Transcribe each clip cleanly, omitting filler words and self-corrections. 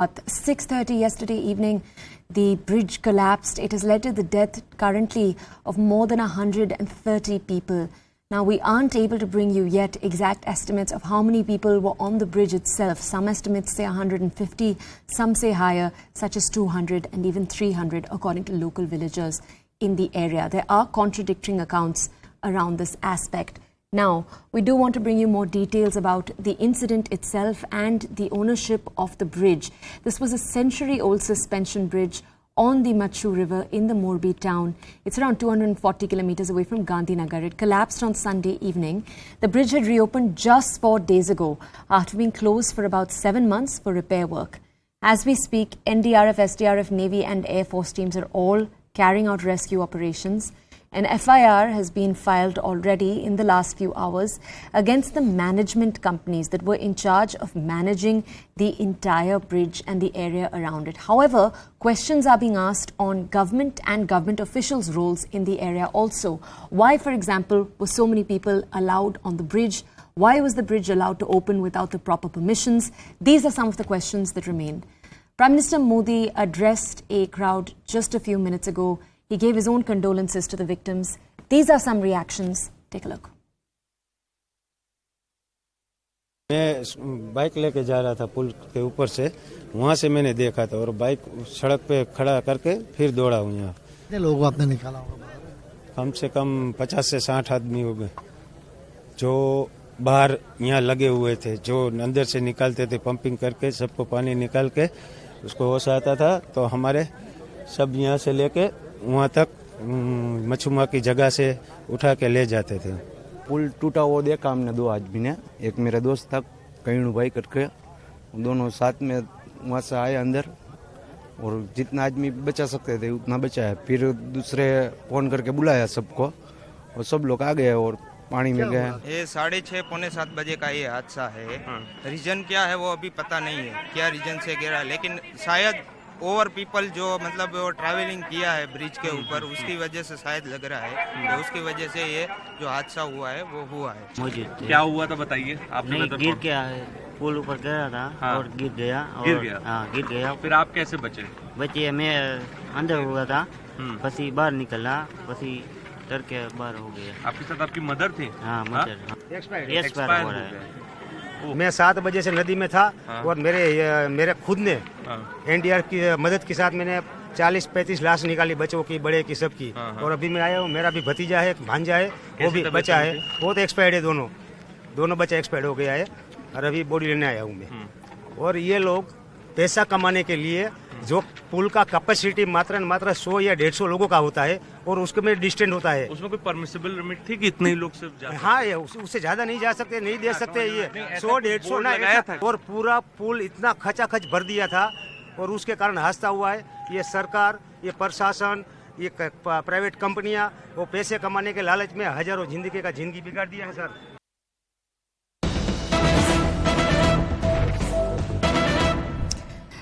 At 6:30 yesterday evening, the bridge collapsed. It has led to the death currently of more than 130 people. Now, we aren't able to bring you yet exact estimates of how many people were on the bridge itself. Some estimates say 150, some say higher, such as 200 and even 300, according to local villagers in the area. There are contradicting accounts around this aspect. Now, we do want to bring you more details about the incident itself and the ownership of the bridge. This was a century-old suspension bridge on the Machchhu river in the Morbi town. It's around 240 kilometers away from Gandhinagar. It collapsed on Sunday evening. The bridge had reopened just 4 days ago after being closed for about 7 months for repair work. As we speak, NDRF, SDRF, Navy and Air Force teams are all carrying out rescue operations. An FIR has been filed already in the last few hours against the management companies that were in charge of managing the entire bridge and the area around it. However, questions are being asked on government and government officials' roles in the area also. Why, for example, were so many people allowed on the bridge? Why was the bridge allowed to open without the proper permissions? These are some of the questions that remain. Prime Minister Modi addressed a crowd just a few minutes ago. He gave his own condolences to the victims. These are some reactions. Take a look. मैं bike लेके जा रहा था पुल के ऊपर से, वहाँ से मैंने देखा था और बाइक सड़क पे खड़ा करके फिर दौड़ा हूँ यहाँ। कितने लोग आपने निकाला होगा? कम से कम 50 से 60 आदमी हो गए जो बाहर यहाँ लगे हुए थे, जो अंदर से निकालते थे पंपिंग करके, सबको पानी निकाल के उसको होश आता था तो हमारे सब यहाँ से लेके वहाँ तक मच्छू की जगह से उठा के ले जाते थे। पुल टूटा वो देखा हमने 2 आदमी ने, एक मेरा दोस्त था कईनू भाई करके, दोनों साथ में वहाँ से आए अंदर और जितना आदमी बचा सकते थे उतना बचाया। फिर दूसरे फोन करके बुलाया सबको और सब लोग आ गए और पानी में गए। ये 6:30 पौने 7 बजे का ये हादसा है। रीजन क्या है वो अभी पता नहीं है, क्या रीजन से गिरा, लेकिन शायद ओवर पीपल जो मतलब वो ट्रैवलिंग किया है ब्रिज के ऊपर, उसकी वजह से शायद लग रहा है, तो उसकी वजह से ये जो हादसा हुआ है वो हुआ है। क्या हुआ था बताइए आपने? नहीं, गिर गया है, पुल ऊपर गिरा था। हाँ। और गिर गया। हाँ, गिर गया। फिर आप कैसे बचे? मैं अंदर हुआ था, बस बाहर निकला, बस डर के बाहर हो गया। आपके साथ आपकी मदर थी? हाँ, मदर एक्सपायर हो रहा है। मैं 7 बजे से नदी में था। हाँ। और मेरे खुद ने एनडीआरएफ की मदद के साथ मैंने 40-35 लाश निकाली, बच्चों की, बड़े की, सबकी। हाँ। और अभी मैं आया हूँ, मेरा भी भतीजा है, भांजा है, वो भी बचा है, वो तो एक्सपायर्ड है, दोनों बच्चा एक्सपायर्ड हो गया है और अभी बॉडी लेने आया हूँ मैं। और ये लोग पैसा कमाने के लिए, जो पुल का कैपेसिटी मात्र 100 या 150 लोगों का होता है और उसके में डिस्टेंस होता है, उसमें कोई परमिसिबल लिमिट थी कि इतने ही लोग सिर्फ जा? हाँ, उससे ज्यादा नहीं जा सकते, नहीं दे सकते ये 100-150 ना। और पूरा पुल इतना खचाखच भर दिया था और उसके कारण हादसा हुआ है। ये सरकार, ये प्रशासन, ये प्राइवेट कंपनियां वो पैसे कमाने के लालच में हजारों जिंदगी बिगाड़ दिया है sir.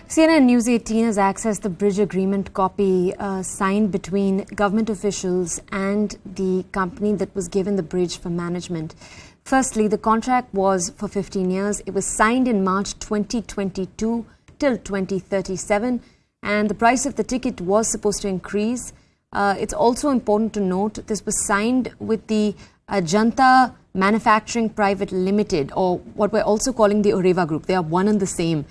CNN News 18 has accessed the bridge agreement copy signed between government officials and the company that was given the bridge for management. Firstly, the contract was for 15 years. It was signed in March 2022 till 2037, and the price of the ticket was supposed to increase. It's also important to note this was signed with the Ajanta Manufacturing Private Limited, or what we're also calling the Oreva Group. They are one and the same.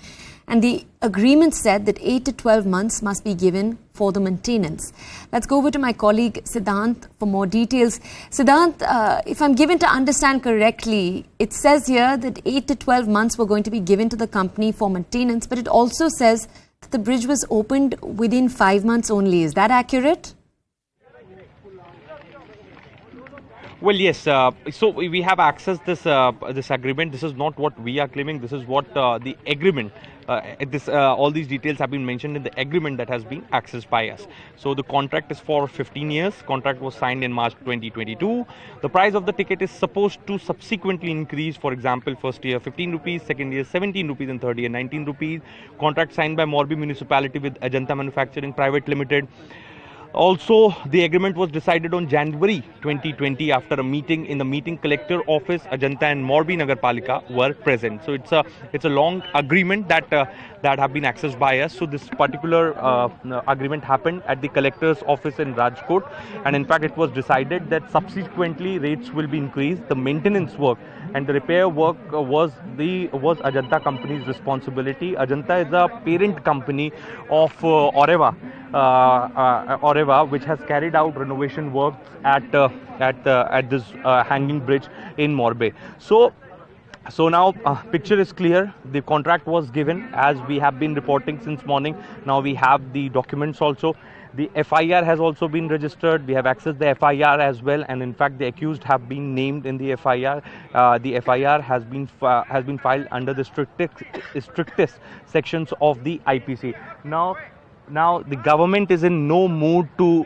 And the agreement said that 8 to 12 months must be given for the maintenance. Let's go over to my colleague Siddhant for more details. Siddhant, if I'm given to understand correctly, it says here that 8 to 12 months were going to be given to the company for maintenance, but it also says that the bridge was opened within 5 months only. Is that accurate? Well, yes. So we have accessed this agreement. This is not what we are claiming. This is what the agreement. All these details have been mentioned in the agreement that has been accessed by us. So the contract is for 15 years. Contract was signed in March 2022. The price of the ticket is supposed to subsequently increase. For example, first year 15 rupees, second year 17 rupees, and third year 19 rupees. Contract signed by Morbi municipality with Ajanta Manufacturing Private Limited. Also, the agreement was decided on January 2020 after a meeting. In the meeting, collector office, Ajanta and Morbi Nagarpalika were present. So it's a long agreement that that have been accessed by us. So this particular agreement happened at the collector's office in Rajkot, and in fact, it was decided that subsequently rates will be increased. The maintenance work and the repair work was Ajanta company's responsibility. Ajanta is a parent company of Oreva. Oreva, which has carried out renovation works at this hanging bridge in Morbi. So now picture is clear. The contract was given as we have been reporting since morning. Now we have the documents also. The FIR has also been registered. We have accessed the FIR as well, and in fact, the accused have been named in the FIR. The FIR has been filed under the strictest sections of the IPC. Now the government is in no mood to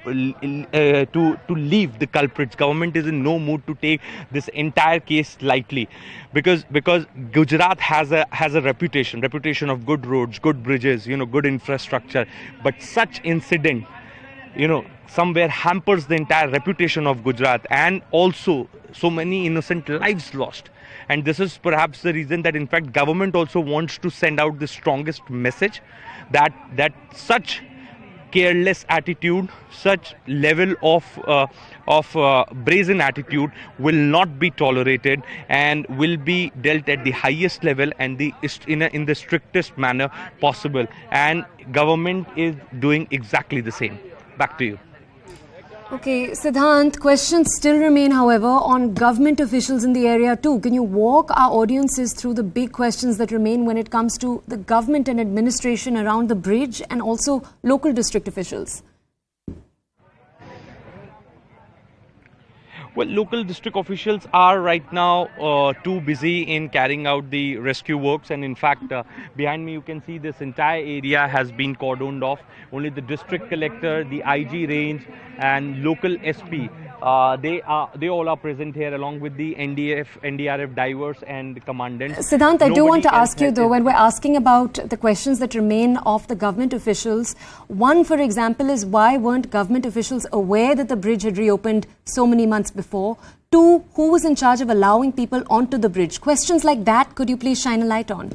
leave the culprits. Government is in no mood to take this entire case lightly, because Gujarat has a reputation of good roads, good bridges, good infrastructure. But such incident, somewhere hampers the entire reputation of Gujarat, and also so many innocent lives lost. And this is perhaps the reason that in fact government also wants to send out the strongest message that such careless attitude, such level of brazen attitude will not be tolerated and will be dealt at the highest level and in the strictest manner possible. And government is doing exactly the same. Back to you. Okay, Siddhant, questions still remain, however, on government officials in the area too. Can you walk our audiences through the big questions that remain when it comes to the government and administration around the bridge and also local district officials? Well, local district officials are right now too busy in carrying out the rescue works, and in fact behind me you can see this entire area has been cordoned off. Only the district collector, the IG range and local SP, they all are present here along with the NDRF divers and commandants. Siddhant, I do want to ask you though, when we're asking about the questions that remain of the government officials, one for example is why weren't government officials aware that the bridge had reopened so many months before? Two, who was in charge of allowing people onto the bridge? Questions like that, could you please shine a light on?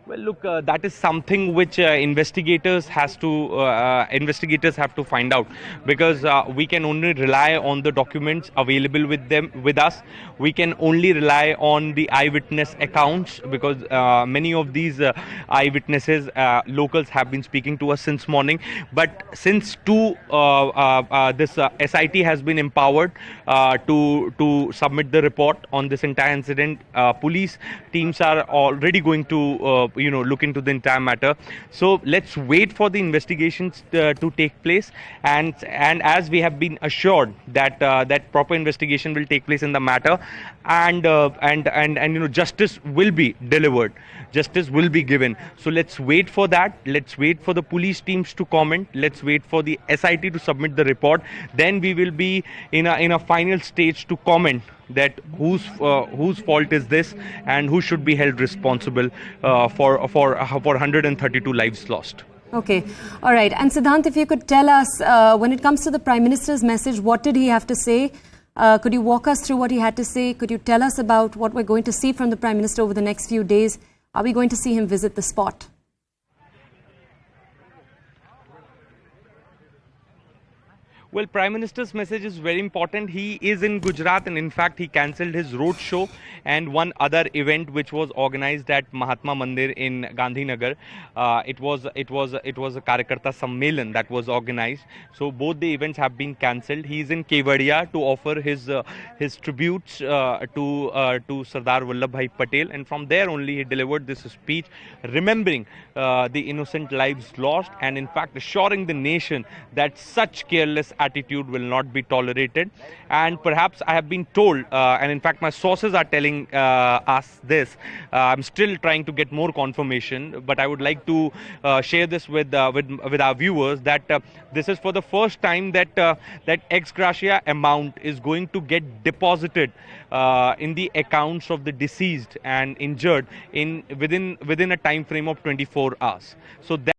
Well, look, that is something which investigators have to find out, because we can only rely on the documents available with us. We can only rely on the eyewitness accounts, because many of these eyewitnesses, locals, have been speaking to us since morning. But since this SIT has been empowered to submit the report on this entire incident, police teams are already going to look into the entire matter. So let's wait for the investigations to take place, and as we have been assured that that proper investigation will take place in the matter, and justice will be delivered, justice will be given. So let's wait for that. Let's wait for the police teams to comment. Let's wait for the SIT to submit the report. Then we will be in a final stage to comment that whose fault is this and who should be held responsible for 132 lives lost. Okay, all right. And Siddhant, if you could tell us, when it comes to the Prime Minister's message, what did he have to say? Could you walk us through what he had to say? Could you tell us about what we're going to see from the Prime Minister over the next few days? Are we going to see him visit the spot? Well, Prime Minister's message is very important. He is in Gujarat, and in fact he cancelled his road show and one other event which was organized at Mahatma Mandir in Gandhinagar. It was a Karyakarta Sammelan that was organized. So both the events have been cancelled. He is in Kevadia to offer his tributes to Sardar Vallabhbhai Patel, and from there only he delivered this speech, remembering the innocent lives lost, and in fact assuring the nation that such careless attitude will not be tolerated. And perhaps I have been told, and in fact my sources are telling us this. I'm still trying to get more confirmation, but I would like to share this with our viewers that this is for the first time that ex gratia amount is going to get deposited in the accounts of the deceased and injured within a time frame of 24 hours. So that